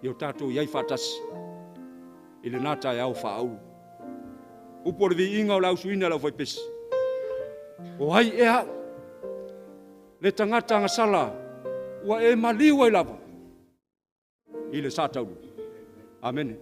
Ia o tātou iai whaatasi. Ile nata e au whaau. Upore vi inga o lau suina lau vai pesi. O hai e hau. Le tangata ngasala. Ua e maliwa i lava. Ile sātauru. Amen.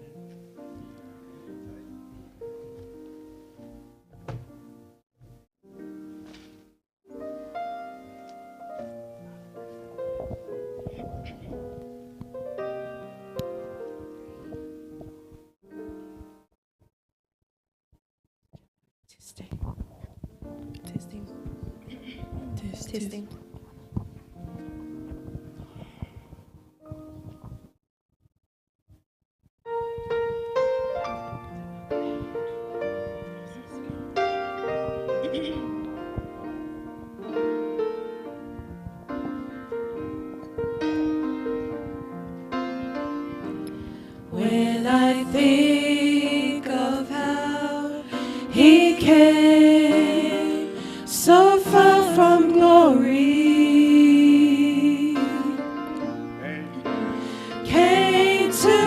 Testing. When I think of how he came so far from glory, came to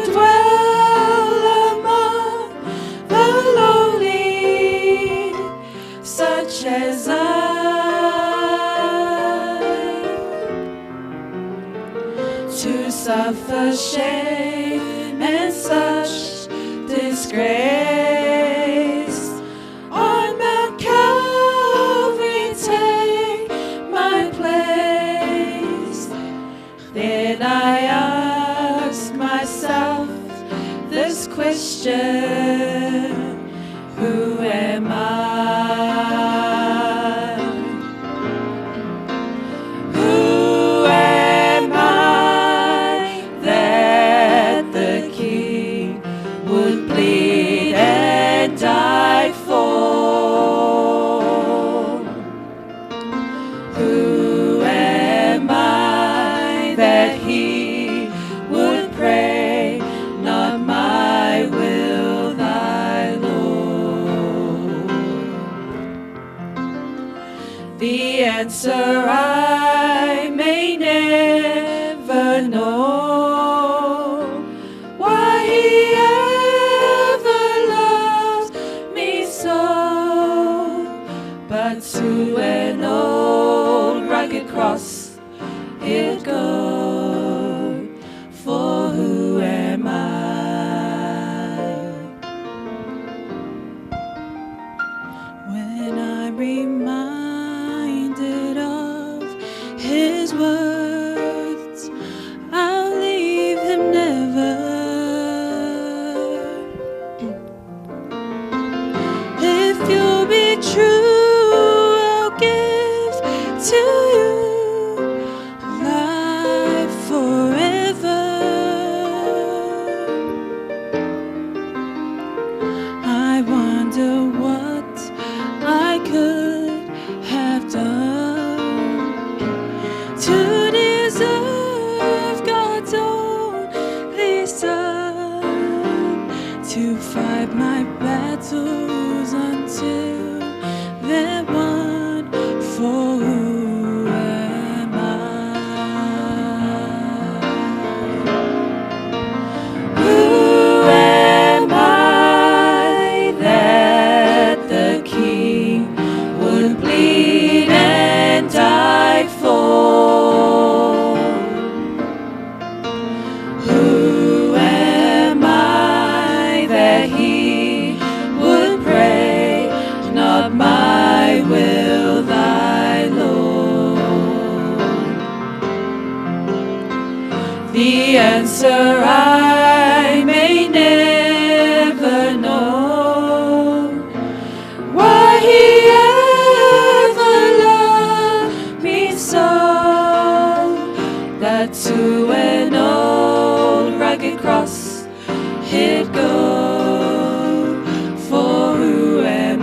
dwell among the lowly, such as I, to suffer shame and such disgrace. On Mount Calvary take my place. Then I ask myself this question: who am I? Who am I that the King would bleed and die for? Who am I that he would pray, not my will, thy Lord? The answer I may never know, why he ever loves me so, but to an old rugged cross it goes. battles until they're won. For who am Who am I that the King would bleed and die for? Who am I that He would pray, not my will, thy Lord? The answer I may never know, why He ever loved me so, that to an old rugged cross He'd go. For who am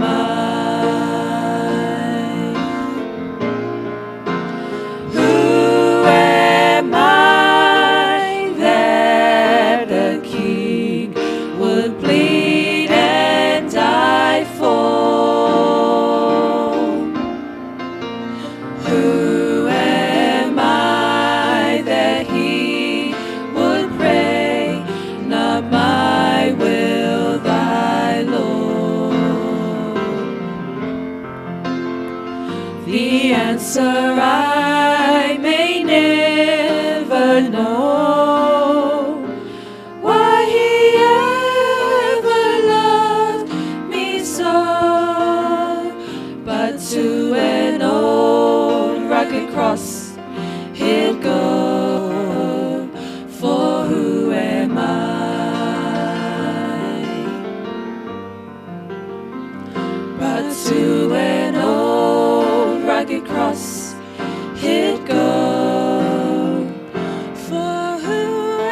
Who am I that the King would bleed and die for? Who am I that He would pray, not my will, thy Lord? The answer I may never know, why He ever loved me so, but to an old rugged cross He'd go. For who am but to an old rugged cross He'd go. For who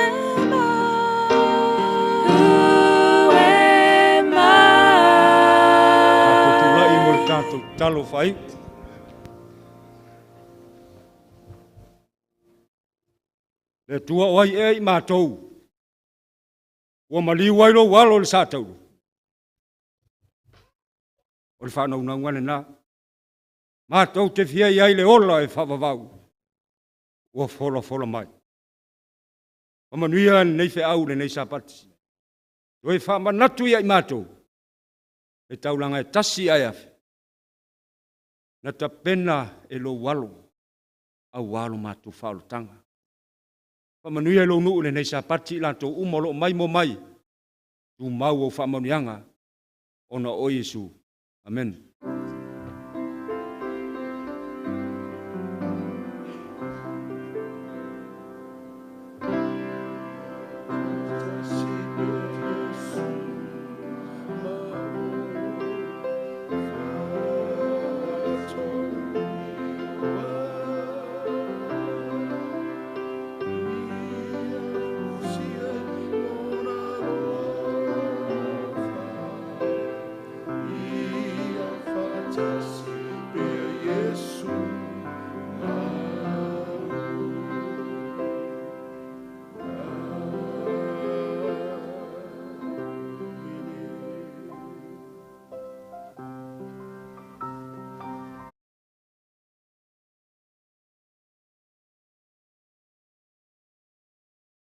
am Who am Tutulai mo le tātou talo whai. Le tua wai e i mātou. Ua mali wairo walo le sātau. O le whanau na ngane nā. Mātou te fia iai le ola e whawawau. Ua whola mai. Pamanuia nei whi au le nei sapati. Oi whamanatu iai mātou. E taulanga e tasi ai afe. Na ta pena e lo walo. Au walo mātou whaolo tanga. Pamanuia lo nuu le nei sapati lantou umolo mai mo mai. Tu mau o whamanuianga. Ona o Yesu. Amen. Just